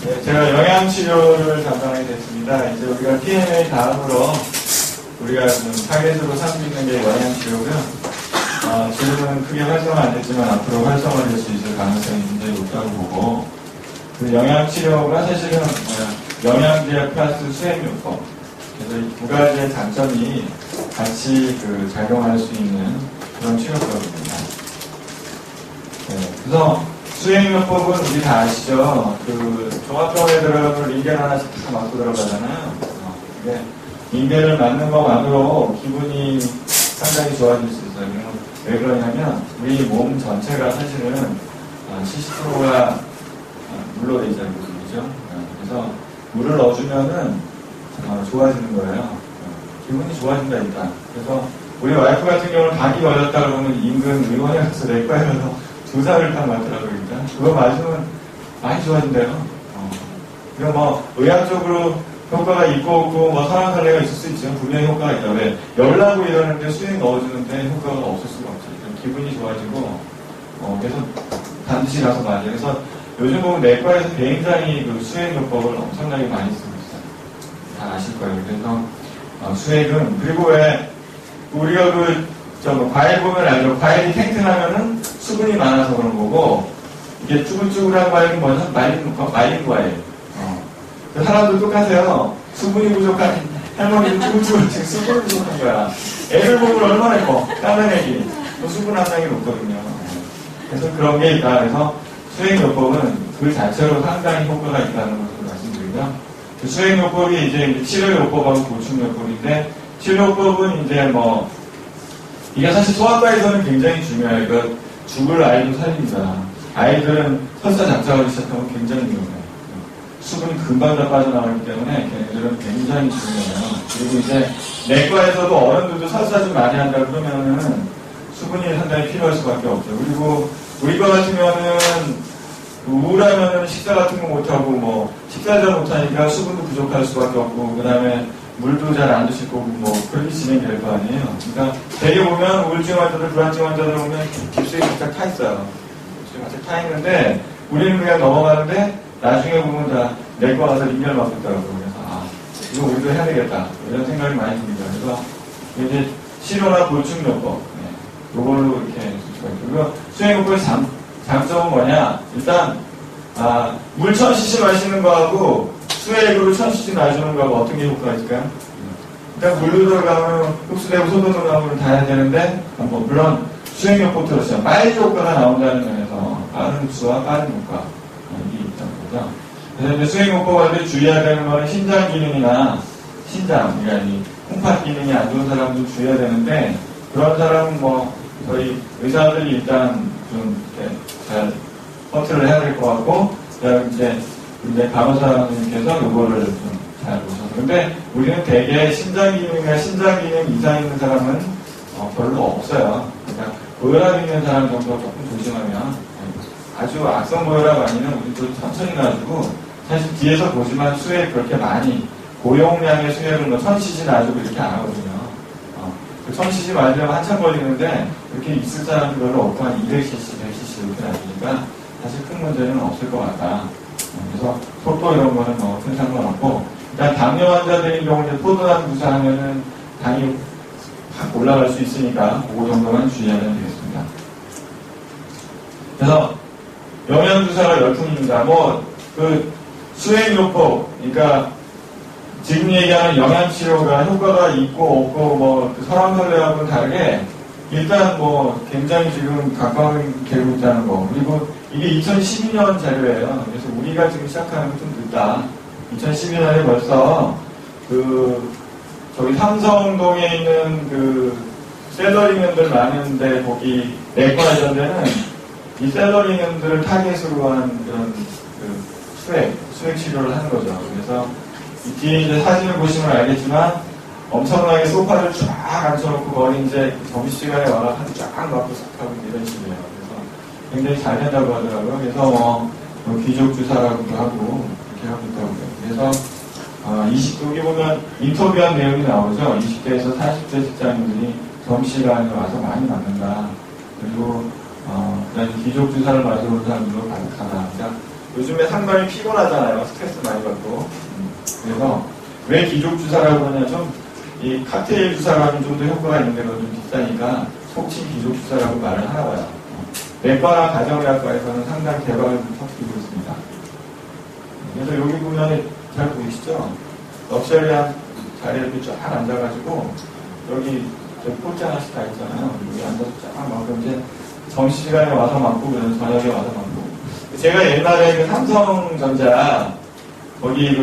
네, 제가 영양치료를 담당하게 됐습니다. 이제 우리가 PMA 다음으로 우리가 좀 타겟으로 삼고 있는 게 영양치료고요. 지금은 크게 활성화 안 됐지만 앞으로 활성화될 수 있을 가능성이 굉장히 높다고 보고, 그 영양치료가 사실은 영양제 플러스 수행요법, 그래서 이 두 가지의 장점이 같이 작용할 수 있는 그런 치료법입니다. 네, 그래서 수행요법은 우리 다 아시죠? 종합병원에 들어가면 링겔 하나씩 다 맞고 들어가잖아요. 근데 링겔을 맞는 것만으로 기분이 상당히 좋아질 수 있어요. 왜 그러냐면 우리 몸 전체가 사실은 70%가 물로 돼 있잖아요. 그죠? 그래서 물을 넣어주면은 좋아지는 거예요. 기분이 좋아진다 일단. 그래서 우리 와이프 같은 경우는 감기 걸렸다 그러면 인근 의원에 가서 내과에 가서 주사를 딱 맞더라고요. 일단 그거 맞으면 많이 좋아진대요. 그러니까 뭐 의학적으로 효과가 있고 없고 뭐 설왕설래가 있을 수 있지만 분명히 효과가 있다. 왜 열나고 이러는데 수행 넣어주는데 효과가 없을 수가 없죠. 기분이 좋아지고 그래서 반드시 가서 맞아요. 그래서 요즘 보면 내과에서 굉장히 수행요법을 엄청나게 많이 쓰고 있어요. 다 아실 거예요. 그래서 수행은, 그리고 왜 우리가 과일 보면 알죠. 과일이 탱탱하면은 수분이 많아서 그런 거고, 이게 쭈글쭈글한 과일은 뭐냐? 말린 과일. 사람도 똑같아요. 수분이 부족한 할머니는 쭈글쭈글 지금 수분이 부족한 거야. 애를 보면 얼마나 예뻐. 까만 애기. 수분 함량이 높거든요. 그래서 그런 게 있다. 그래서 수행요법은 그 자체로 상당히 효과가 있다는 것을 말씀드리고요. 그 수행요법이 이제 치료요법하고 보충요법인데, 치료요법은 이제 이게 사실 소아과에서는 굉장히 중요해요. 그러니까 죽을 아이도 살립니다. 아이들은 설사 작자하기 시작하면 굉장히 위험해요. 수분이 금방 다 빠져나가기 때문에 걔네들은 굉장히 중요해요. 그리고 이제 내과에서도 어른들도 설사 좀 많이 한다 그러면은 수분이 상당히 필요할 수밖에 없죠. 그리고 우리과 같은 경우는 우울하면은 식사 같은 거 못하고 식사 잘 못하니까 수분도 부족할 수밖에 없고, 그 다음에 물도 잘 안 드실 거고 그렇게 진행될 거 아니에요. 그러니까 되게 보면 우울증 환자들, 불안증 환자들 보면 깁스에 바짝 타 있어요. 바짝 타 있는데 우리는 그냥 넘어가는데 나중에 보면 다 내과 가서 링겔 맞고 있더라고요. 그래서 이거 우리도 해야 되겠다 이런 생각이 많이 듭니다. 그래서 이제 치료나 보충요법 요걸로 이렇게 할 수가 있고, 그리고 수행요법의 장점은 뭐냐? 일단 물 1000cc 마시는 거하고 수액으로 1000cc 놔주는 거하고 어떤 게 효과가 있을까요? 일단 물로 들어가면 흡수되고 소변으로 나오면 다 해야 되는데, 물론 수행요법 들었어요. 빨리 효과가 나온다는 면에서 빠른 흡수와 빠른 효과 이게 있다는 거죠. 그래서 이제 수행요법 할 때 주의해야 되는 거는 신장 기능이나 그러니까 이 콩팥 기능이 안 좋은 사람도 주의해야 되는데, 그런 사람은 저희 의사들이 일단 좀 이렇게 잘 컨트롤 해야 될 것 같고, 이제 간호사님께서 요거를 좀 잘 보셔서. 근데 우리는 대개 신장 기능이나 신장 기능 이상 있는 사람은 별로 없어요. 그러니까 고혈압 있는 사람 정도 조금 조심하면, 아주 악성 고혈압 아니면 우리도 천천히 놔주고, 사실 뒤에서 보지만 수액 그렇게 많이 고용량의 수액을 1000cc 놔주고 이렇게 안 하거든요. 1000cc 맞으려면 한참 걸리는데 그렇게 있을 사람도 별로 없고 한 200cc, 100cc 이렇게 나니까 사실 큰 문제는 없을 것 같다. 그래서 속도 이런 거는 큰 상관없고, 일단 당뇨 환자들인 경우 이제 포도당 주사하면은 당이 확 올라갈 수 있으니까 그거 정도만 주의하면 되겠습니다. 그래서 영양주사가 열풍입니다. 수행요법, 그러니까 지금 얘기하는 영양치료가 효과가 있고 없고 설왕설래하고는 다르게 일단 굉장히 지금 각광되고 있다는 거. 그리고 이게 2012년 자료예요. 그래서 우리가 지금 시작하는 건 좀 늦다. 2012년에 벌써 저기 삼성동에 있는 셀러리맨들 많은데 거기 내과 이런 데는 이 셀러리맨들을 타겟으로 한 그런 수액 치료를 하는 거죠. 그래서 이 뒤에 이제 사진을 보시면 알겠지만 엄청나게 소파를 쫙 앉혀놓고 거기 이제 점심시간에 와서 한 쫙 맞고 싹 하고 이런 식이에요. 그래서 굉장히 잘 된다고 하더라고요. 그래서 귀족주사라고도 하고 이렇게 하고 있다고요. 그래서 여기 보면 인터뷰한 내용이 나오죠. 20대에서 40대 직장인들이 점심시간에 와서 많이 맞는다. 그리고 그다음에 귀족주사를 맞으러 온 사람들도 가득하다. 그러니까 요즘에 상당히 피곤하잖아요. 스트레스 많이 받고. 그래서 왜 기족 주사라고 하냐, 이 칵테일 주사가 좀 더 효과가 있는데 그건 좀 비싸니까 속칭 기족 주사라고 말을 하나 봐요. 내과나 가정의학과에서는 상당히 대박을 터뜨리고 있습니다. 그래서 여기 보면 잘 보이시죠? 럭셔리한 자리에 이렇게 쫙 앉아가지고 여기 폴대 하나씩 다 있잖아요. 여기 앉아서 쫙 막고 이제 점심시간에 와서 맞고 그냥 저녁에 와서 맞고. 제가 옛날에 그 삼성전자 거기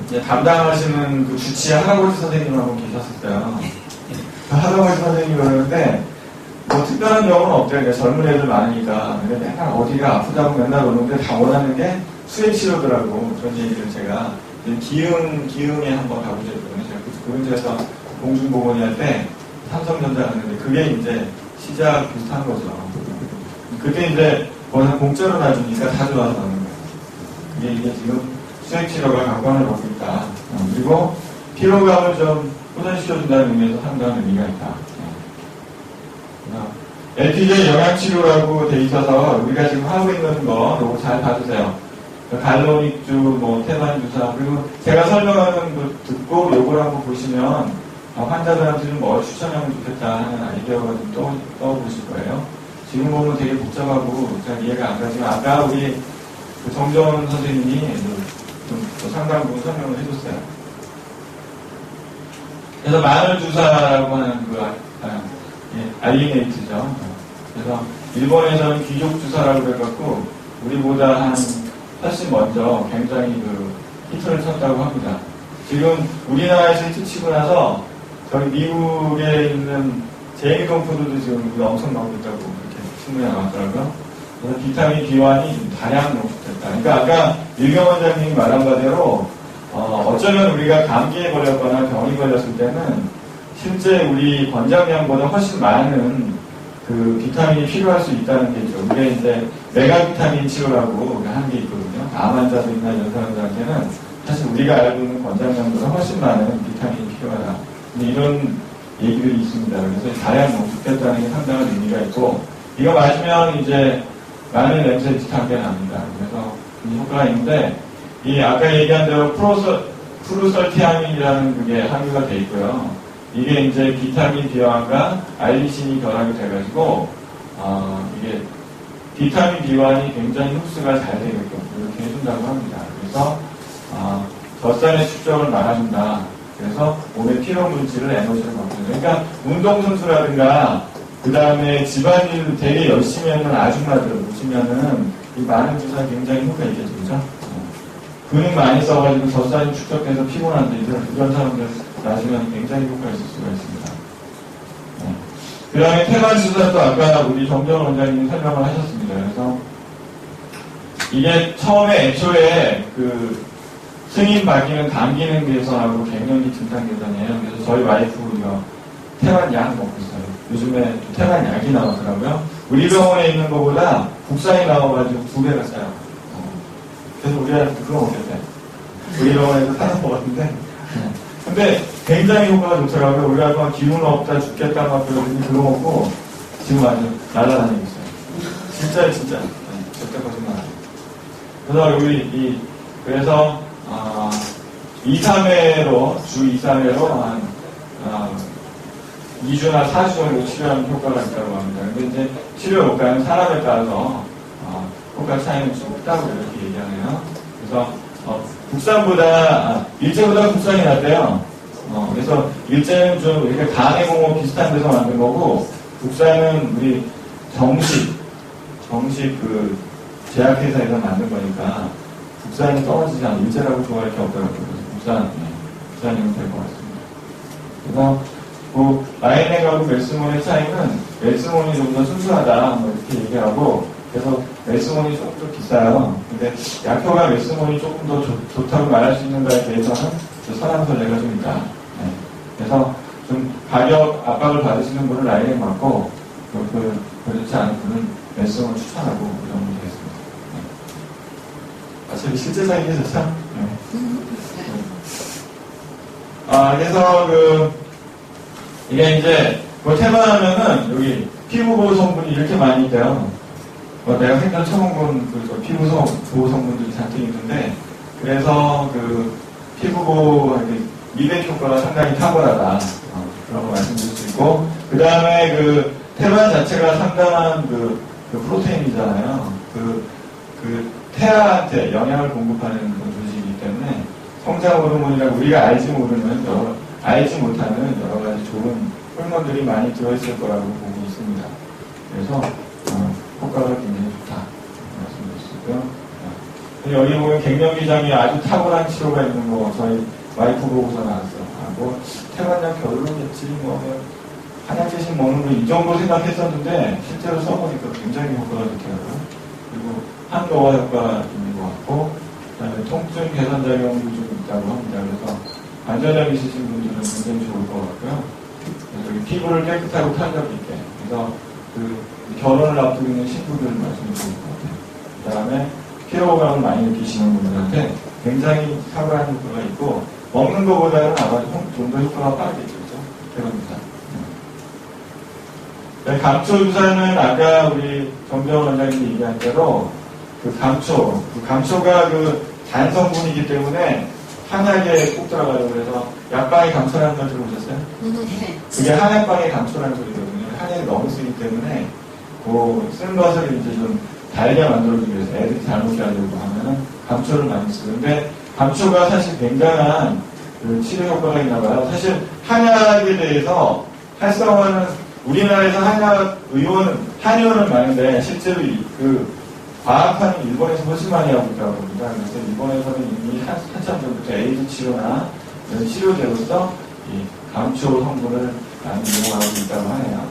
이제 담당하시는 그 주치의 할아버지 선생님 한 분 계셨었어요. 그 할아버지 선생님이 그러는데 뭐 특별한 경우는 없대요. 그러니까 젊은 애들 많으니까. 근데 맨날 어디가 아프다고 맨날 오는데 다 원하는 게 수액치료더라고. 그런 얘기를 제가 기흥에 한번 가보자 했거든요. 제가 그 근처에서 공중보건이 할 때 삼성전자 갔는데 그게 이제 시작 비슷한 거죠. 그때 이제 거기서 공짜로 놔주니까 다 들어와서 가는 거예요. 이게 지금 수액치료가 각광을 받고 있다. 그리고 피로감을 좀 호전시켜준다는 의미에서 상당한 의미가 있다. LTJ 영양치료라고 돼 있어서 우리가 지금 하고 있는 거 요거 잘 봐주세요. 갈로닉주, 테반 주사, 그리고 제가 설명하는 거 듣고 요걸 한번 보시면 환자들한테 좀 뭘 추천하면 좋겠다 하는 아이디어가 좀 떠오르실 거예요. 지금 보면 되게 복잡하고 잘 이해가 안 가지만 아까 우리 정전 선생님이 좀 상당 부분 설명을 해줬어요. 그래서 마늘 주사라고 하는 알리네이트죠. 그래서 일본에서는 귀족 주사라고 해갖고 우리보다 한 훨씬 먼저 굉장히 히트를 쳤다고 합니다. 지금 우리나라에서 히트 치고 나서 저희 미국에 있는 제이동푸드도 지금 엄청 나오고 있다고 이렇게 신문에 나왔더라고요. 그래서 비타민 B1이 다량 농축됐다. 그러니까 아까 일경 원장님이 말한 바대로 어쩌면 우리가 감기에 걸렸거나 병이 걸렸을 때는 실제 우리 권장량보다 훨씬 많은 비타민이 필요할 수 있다는 게 있죠. 우리가 이제 메가비타민 치료라고 하는 게 있거든요. 암 환자들이나 이런 사람들한테는 사실 우리가 알고 있는 권장량보다 훨씬 많은 비타민이 필요하다. 이런 얘기들이 있습니다. 그래서 다량 농축됐다는 게 상당한 의미가 있고, 이거 마시면 이제 마늘 냄새 비슷하게 납니다. 그래서 효과가 있는데, 아까 얘기한 대로 프루설티아민이라는 그게 함유가 돼 있고요. 이게 이제 비타민 B1과 알리신이 결합이 돼가지고, 이게 비타민 B1이 굉장히 흡수가 잘 되게끔 이렇게 해준다고 합니다. 그래서, 젖산의 축적을 막아준다. 그래서 몸의 피로 물질을 에너지를 만든다. 그러니까 운동선수라든가, 그 다음에 집안일 되게 열심히 하는 아줌마들 보시면은 이 마늘 주사 굉장히 효과 있겠죠. 그죠? 근육 많이 써가지고 젖산이 축적돼서 피곤한데 이런 사람들 나중에 굉장히 효과가 있을 수가 있습니다. 그 다음에 태반 주사도 아까 우리 정정 원장님이 설명을 하셨습니다. 그래서 이게 처음에 애초에 승인 받기는 감기 기능 개선하고 갱년기 증상 개선이에요. 그래서 저희 와이프가 태반 약 먹고 있어요. 요즘에 태반 약이 나오더라고요. 우리 병원에 있는 것보다 국산이 나와가지고 2배가 싸요. 그래서 우리한테 그거 먹겠대. 우리 병원에서 사는 것 같은데. 근데 굉장히 효과가 좋더라고요. 우리 아빠 기운 없다 죽겠다 막 그러더니 그거 먹고 지금 아주 날아다니고 있어요. 진짜. 절대 거짓말 안 해요. 그래서 여기 그래서 2, 3회로 주 2, 3회로 한 2주나 4주 정도 치료하는 효과가 있다고 합니다. 근데 이제 치료 효과는 사람에 따라서 효과 차이는 좀 있다고 이렇게 얘기하네요. 그래서 국산보다 일제보다 국산이 낫대요. 그래서 일제는 좀 이렇게 간해공업 비슷한 데서 만든 거고 국산은 우리 정식 제약회사에서 만든 거니까 국산이 떨어지지 않아요. 일제라고 좋아할 게 없더라고요. 국산이면 될 것 같습니다. 그래서 라인액하고 멜스몬의 차이는 멜스몬이 좀 더 순수하다 이렇게 얘기하고 그래서 멜스몬이 조금 더 비싸요. 근데 약효가 멜스몬이 조금 더 좋다고 말할 수 있는가에 대해서는 설왕설래가 좀 있다. 그래서 좀 가격 압박을 받으시는 분은 라인액 맞고 그렇지 않은 분은 멜스몬을 추천하고 이런 분이 되겠습니다. 어차피 실제 사이에 좋죠? 그래서 이게 이제 태반하면은 여기 피부 보호 성분이 이렇게 많이 있대요. 내가 생전 처음 본 피부 보호 성분들이 잔뜩 있는데, 그래서 피부 보호 미백 효과가 상당히 탁월하다. 그런 거 말씀드릴 수 있고, 그 다음에 태반 자체가 상당한 프로테인이잖아요. 태아한테 영양을 공급하는 조직이기 때문에 성장 호르몬이라고 우리가 알지 못하는 여러 가지 좋은 호르몬들이 많이 들어있을 거라고 보고 있습니다. 그래서 효과가 굉장히 좋다 말씀드렸고요. 여기 보면 갱년기장에 아주 탁월한 치료가 있는 거 저희 와이프 보고서 나왔어요. 태반장 겨울로겠지 한약재식 먹는 거 이 정도 생각했었는데 실제로 써보니까 굉장히 효과가 좋더라고요. 그리고 항노화 효과가 있는 것 같고, 그다음에 통증 개선 작용도 좀 있다고 합니다. 그래서 관절염 있으신 분들은 굉장히 좋을 것 같고요. 그래서 피부를 깨끗하고 탄력 있게. 그래서 결혼을 앞두고 있는 신부들 말씀이 좋을 것 같아요. 그 다음에 피로감을 많이 느끼시는 분들한테 굉장히 탁월한 효과가 있고, 먹는 것보다는 아마 좀 더 효과가 빠르겠죠. 그런 주사. 감초 주사는 아까 우리 정병 원장님이 얘기한 대로 감초가 단 성분이기 때문에 한약에 꼭 들어가요. 그래서 약방에 감초라는 걸 들어보셨어요? 네. 그게 한약방에 감초라는 소리거든요. 한약이 너무 쓰기 때문에 쓴 것을 이제 좀 달게 만들어주기 위해서 애들이 잘 먹게 하려고 하면은 감초를 많이 쓰는데, 감초가 사실 굉장한 치료 효과가 있나 봐요. 사실 한약에 대해서 활성화는 우리나라에서 한의원은 많은데 실제로 과학하는 일본에서 훨씬 많이 하고 있다고 합니다. 그래서 일본에서는 이미 한참 전부터 에이즈 치료나 이런 치료제로서 이 감초 성분을 많이 이용하고 있다고 하네요.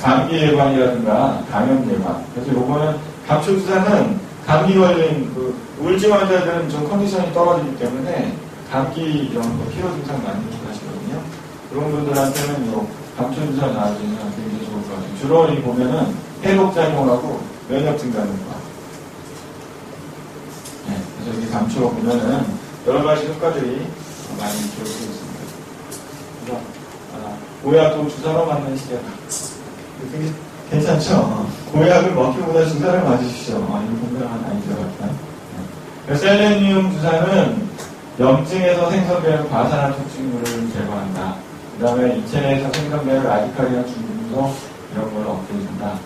감기 예방이라든가 감염 예방. 그래서 요거는 감초 주사는 감기 걸린 우울증 환자들은 좀 컨디션이 떨어지기 때문에 감기 이런 피로 증상 많이 하시거든요. 그런 분들한테는 감초 주사 나아지면 굉장히 좋을 것 같아요. 주로 보면은 해독작용하고 면역 증가하는 거. 네, 그래서 이 감초 보면은 여러 가지 효과들이 많이 기록되어 있습니다. 그래서 보약도 주사로 맞는 시대다. 되게 괜찮죠? 보약을 먹기보다 주사를 맞으시죠. 이거 건강한 아이디어 같아요. 네. 셀레니움 주사는 염증에서 생성되는 과산화 촉진물을 제거한다. 그 다음에 인체 내에서 생성되는 라디칼이나 중금속 이런 걸 없애준다.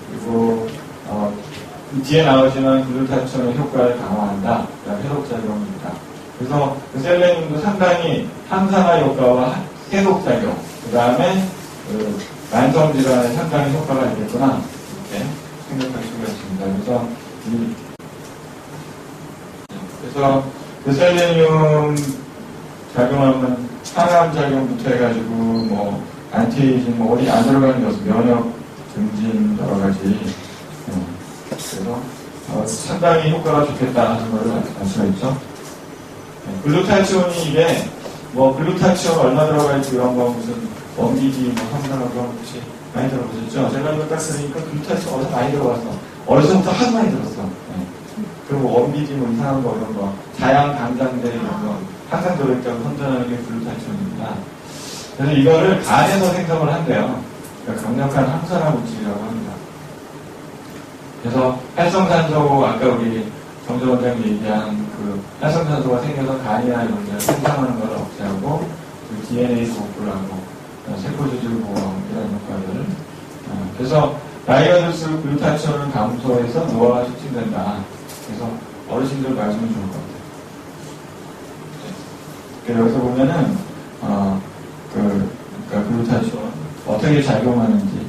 그리고 뒤에 나오지만 글루타치온의 효과를 강화한다. 그다음에 해독작용입니다. 그래서 셀레늄도 상당히 항산화 효과와 해독작용, 그 다음에 만성질환에 상당히 효과가 있겠구나 이렇게 생각할 수가 있습니다. 그래서 셀레늄 작용하면 항암 작용부터 해가지고 안티에이징 어디 안 들어가는 게 없어. 면역 증진 여러 가지. 그래서 상당히 효과가 좋겠다 하는 걸 알 수가 있죠. 글루타치온이 이게 글루타치온 얼마 들어가 있고 이런 거 무슨 원기지 성분하고 그런 거 혹시 많이 들어보셨죠? 제가 이거 딱 들으니까 글루타치온 어디서 많이 들어봤어. 어려서부터 하도 많이 들었어. 그리고 원기지 이상한 거 이런 거 자양 강장제 이런 거 항상 들어있다고 선전하는 게 글루타치온입니다. 그래서 이거를 간에서 생성을 한대요. 그러니까 강력한 항산화 물질이라고 합니다. 그래서 활성산소, 아까 우리 정재 원장님 얘기한 활성산소가 생겨서 간이나 이런 데 생성하는 걸 억제하고 DNA 보호를 하고 세포조직 보호하고 이런 효과를. 그래서 나이가 들수록 글루타치온은 감소해서 노화가 촉진된다. 그래서 어르신들 말씀은 좋을 것 같아요. 여기서 보면은 그러니까 글루타치온 어떻게 작용하는지